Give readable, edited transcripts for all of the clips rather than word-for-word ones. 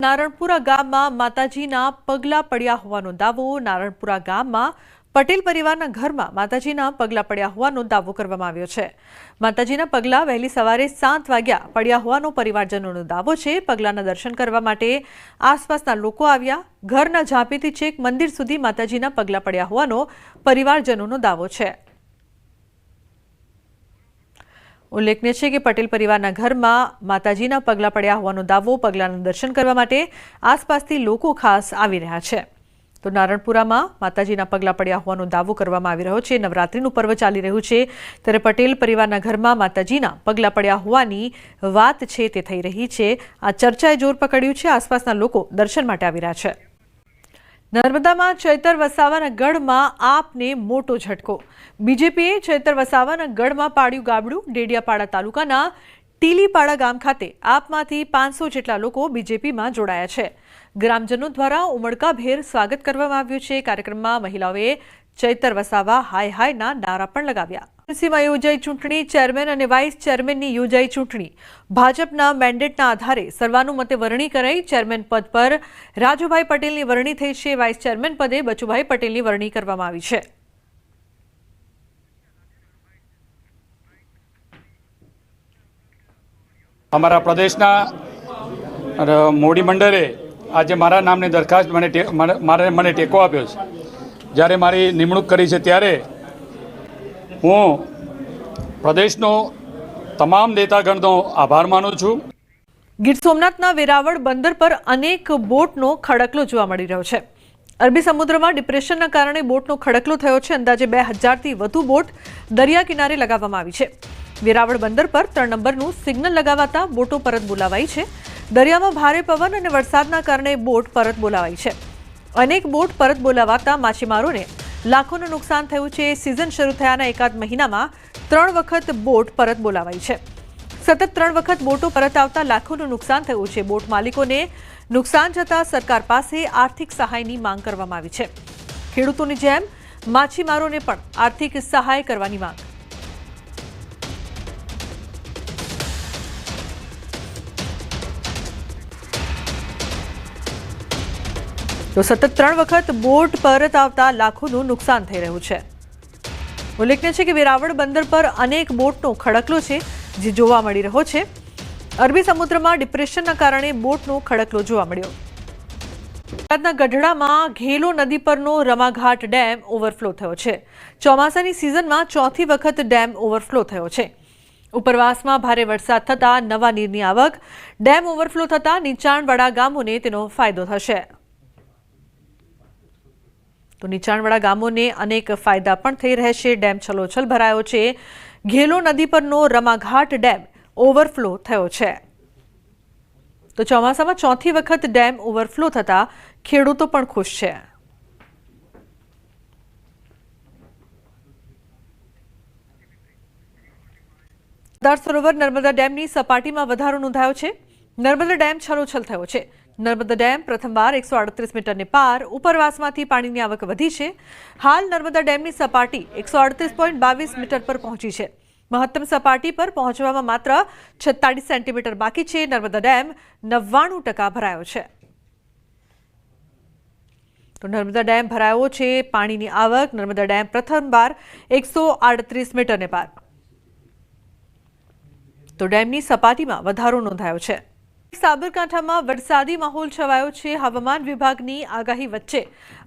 નારણપુરા ગામમાં માતાજીના પગલા પડ્યા હોવાનો દાવો. નારણપુરા ગામમાં પટેલ પરિવારના ઘરમાં માતાજીના પગલા પડ્યા હોવાનો દાવો કરવામાં આવ્યો છે. માતાજીના પગલા વહેલી સવારે 7 વાગ્યા પડ્યા હોવાનો પરિવારજનોનો દાવો છે. પગલાના દર્શન કરવા માટે આસપાસના લોકો આવ્યા. ઘરના ઝાંપીથી છેક મંદિર સુધી માતાજીના પગલા પડ્યા હોવાનો પરિવારજનોનો દાવો છે. ઉલ્લેખનીય છે કે પટેલ પરિવારના ઘરમાં માતાજીના પગલા પડ્યા હોવાનો દાવો. પગલાના દર્શન કરવા માટે આસપાસથી લોકો ખાસ આવી રહ્યા છે. તો નારણપુરામાં માતાજીના પગલા પડ્યા હોવાનો દાવો કરવામાં આવી રહ્યો છે. નવરાત્રિનું પર્વ ચાલી રહ્યું છે ત્યારે પટેલ પરિવારના ઘરમાં માતાજીના પગલા પડ્યા હોવાની વાત છે તે થઈ રહી છે. આ ચર્ચાએ જોર પકડ્યું છે. આસપાસના લોકો દર્શન માટે આવી રહ્યા છે. નર્મદામાં ચૈતર વસાવાના ગઢમાં આપને મોટો ઝટકો. બીજેપીએ ચૈતર વસાવાના ગઢમાં પાડ્યું ગાબડું. ડેડિયાપાડા તાલુકાના ટીલીપાડા ગામ ખાતે આપમાંથી 500 જેટલા લોકો બીજેપીમાં જોડાયા છે. ગ્રામજનો દ્વારા ઉમળકાભેર સ્વાગત કરવામાં આવ્યું છે. કાર્યક્રમમાં મહિલાઓએ ચૈતર વસાવા હાય હાયના નારા પણ લગાવ્યા. એમસીમાં યોજાઈ ચૂંટણી. ચેરમેન અને વાઇસ ચેરમેનની યોજાઈ ચૂંટણી. ભાજપના મેન્ડેટના આધારે સર્વાનુમતે વરણી કરાઈ. ચેરમેન પદ પર રાજુભાઈ પટેલની વરણી થઈ છે. વાઇસ ચેરમેન પદે બચુભાઈ પટેલની વરણી કરવામાં આવી છે. અમારા પ્રદેશના મોડી મંડળે આજે મારા નામની દરખાસ્ત મને ટેકો આપ્યો છે. જ્યારે મારી નિમણૂક કરી છે ત્યારે હું પ્રદેશનો તમામ નેતાગણનો આભાર માનું છું. ગીર સોમનાથના વેરાવળ બંદર પર અનેક બોટનો ખડકલો જોવા મળી રહ્યો છે. અરબી સમુદ્રમાં ડિપ્રેશનના કારણે બોટનો ખડકલો થયો છે. અંદાજે 2000થી વધુ બોટ દરિયા કિનારે લગાવવામાં આવી છે. વેરાવળ બંદર પર 3 નંબરનું સિગ્નલ લગાવાતા બોટો પરત બોલાવાઈ છે. દરિયામાં ભારે પવન અને વરસાદના કારણે બોટ પરત બોલાવાઈ છે. અનેક બોટ પરત બોલાવાતા માછીમારોને લાખોનું નુકસાન થયું છે. સિઝન શરૂ થયાના એકાદ મહિનામાં 3 વખત બોટ પરત બોલાવાઈ છે. સતત 3 વખત બોટો પરત આવતા લાખોનું નુકસાન થયું છે. બોટ માલિકોને નુકસાન જતા સરકાર પાસે આર્થિક સહાયની માંગ કરવામાં આવી છે. ખેડૂતોની જેમ માછીમારોને પણ આર્થિક સહાય કરવાની માંગ. તો સતત 3 વખત બોટ પરત આવતા લાખોનું નુકસાન થઈ રહ્યું છે. ઉલ્લેખનીય છે કે વેરાવળ બંદર પર અનેક બોટનો ખડકલો છે જે જોવા મળી રહ્યો છે. અરબી સમુદ્રમાં ડિપ્રેશનના કારણે બોટનો ખડકલો જોવા મળ્યો. ગુજરાતના ગઢડામાં ઘેલો નદી પરનો રમાઘાટ ડેમ ઓવરફ્લો થયો છે. ચોમાસાની સિઝનમાં 4થી વખત ડેમ ઓવરફ્લો થયો છે. ઉપરવાસમાં ભારે વરસાદ થતાં નવા નીરની આવક. ડેમ ઓવરફ્લો થતાં નીચાણવાળા ગામોને તેનો ફાયદો થશે. તો નીચાણવાળા ગામોને અનેક ફાયદા પણ થઈ રહેશે. ડેમ છલોછલ ભરાયો છે. ઘેલો નદી પરનો રમાઘાટ ડેમ ઓવરફ્લો થયો છે. તો ચોમાસામાં 4થી વખત ડેમ ઓવરફ્લો થતા ખેડૂતો પણ ખુશ છે. સરદાર સરોવર નર્મદા ડેમની સપાટીમાં વધારો નોંધાયો છે. નર્મદા ડેમ છલોછલ થયો છે. નર્મદા ડેમ પ્રથમવાર 138 મીટરને પાર. ઉપરવાસમાંથી પાણીની આવક વધી છે. હાલ નર્મદા ડેમની સપાટી 138.22 મીટર પર પહોંચી છે. મહત્તમ સપાટી પર પહોંચવામાં માત્ર 46 સેન્ટીમીટર બાકી છે. નર્મદા ડેમ 99% ભરાયો છે. તો નર્મદા ડેમ ભરાયો છે. પાણીની આવક. નર્મદા ડેમ પ્રથમવાર 138 મીટરને પાર. તો ડેમની સપાટીમાં વધારો નોંધાયો છે. સાબરકાંઠામાં વરસાદી માહોલ છવાયો છે. હવામાન વિભાગની આગાહી વચ્ચે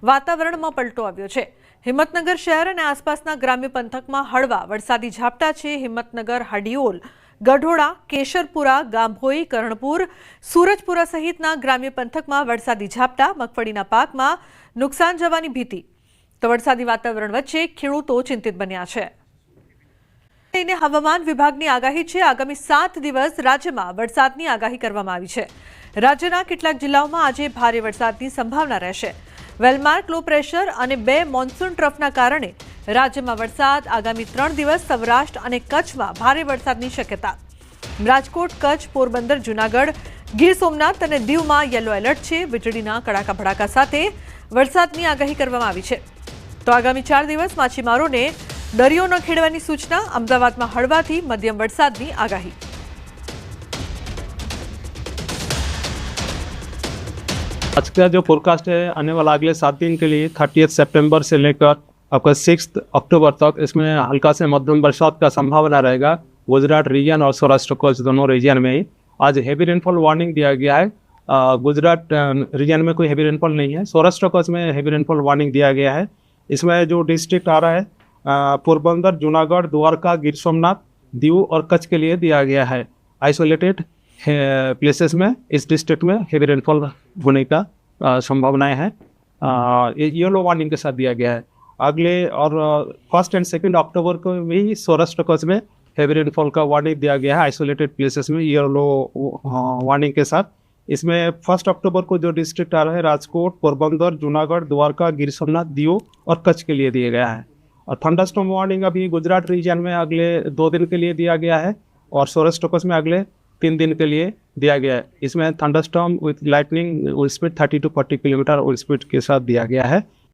વાતાવરણમાં પલટો આવ્યો છે. હિંમતનગર શહેર અને આસપાસના ગ્રામ્ય પંથકમાં હળવા વરસાદી ઝાપટા છે. હિંમતનગર, હડિયોલ, ગઢોડા, કેશરપુરા, ગામભોઈ, કરણપુર, સુરજપુરા સહિતના ગ્રામ્ય પંથકમાં વરસાદી ઝાપટા. મગફળીના પાકમાં નુકસાન જવાની ભીતિ. તો વરસાદી વાતાવરણ વચ્ચે ખેડૂતો ચિંતિત બન્યા છે. હવામાન વિભાગની આગાહી છે. આગામી 7 દિવસ રાજ્યમાં વરસાદની આગાહી કરવામાં આવી છે. રાજ્યના કેટલાક જિલ્લાઓમાં આજે ભારે વરસાદની સંભાવના રહેશે. વેલમાર્ક લો પ્રેશર અને 2 મોન્સૂન ટ્રફના કારણે રાજ્યમાં વરસાદ. આગામી 3 દિવસ સૌરાષ્ટ્ર અને કચ્છમાં ભારે વરસાદની શક્યતા. રાજકોટ, કચ્છ, પોરબંદર, જૂનાગઢ, ગીર સોમનાથ અને દીવમાં યલો એલર્ટ છે. વીજળીના કડાકા ભડાકા સાથે વરસાદની આગાહી કરવામાં આવી છે. તો આગામી 4 દિવસ માછીમારોને દરિયો ન ખેડવાની સૂચના. અમદાવાદમાં હળવાથી મધ્યમ વરસાદની આગાહી. आज का जो फोरकास्ट है आने वाला अगले 7 दिन के लिए 30 सितंबर से लेकर आपका 6 अक्टूबर तक इसमें हल्का से मध्यम बरसात का संभावना रहेगा गुजरात रीजन और सौराष्ट्र कच्छ दोनों रीजन में ही। आज हेवी रेनफॉल वार्निंग दिया गया है। गुजरात रीजन में कोई हेवी रेनफॉल नहीं है, सौराष्ट्र कच्छ में हेवी रेनफॉल वार्निंग दिया गया है। इसमें जो डिस्ट्रिक्ट आ रहा है पोरबंदर, जूनागढ़, द्वारका, गिर सोमनाथ, दीव और कच्छ के लिए दिया गया है। आइसोलेटेड प्लेसेस में इस डिस्ट्रिक्ट में हेवी रेनफॉल होने का संभावनाएं हैं। ये येलो वार्निंग के साथ दिया गया है। अगले और 1 और 2 अक्टूबर को भी सौराष्ट्र कच्छ में हेवी रेनफॉल का वार्निंग दिया गया है आइसोलेटेड प्लेसेस में येलो वार्निंग के साथ। इसमें 1 अक्टूबर को जो डिस्ट्रिक्ट आ रहा है राजकोट, पोरबंदर, जूनागढ़, द्वारका, गिर सोमनाथ, दीव और कच्छ के लिए दिया गया है। और थंडरस्टॉर्म वार्निंग अभी गुजरात रीजन में अगले 2 दिन के लिए दिया गया है और सौराष्ट्र कच्छ में अगले 3 दिन के लिए दिया गया है। इसमें thunderstorm with lightning speed 30 to 40 kilometre speed के साथ दिया गया है।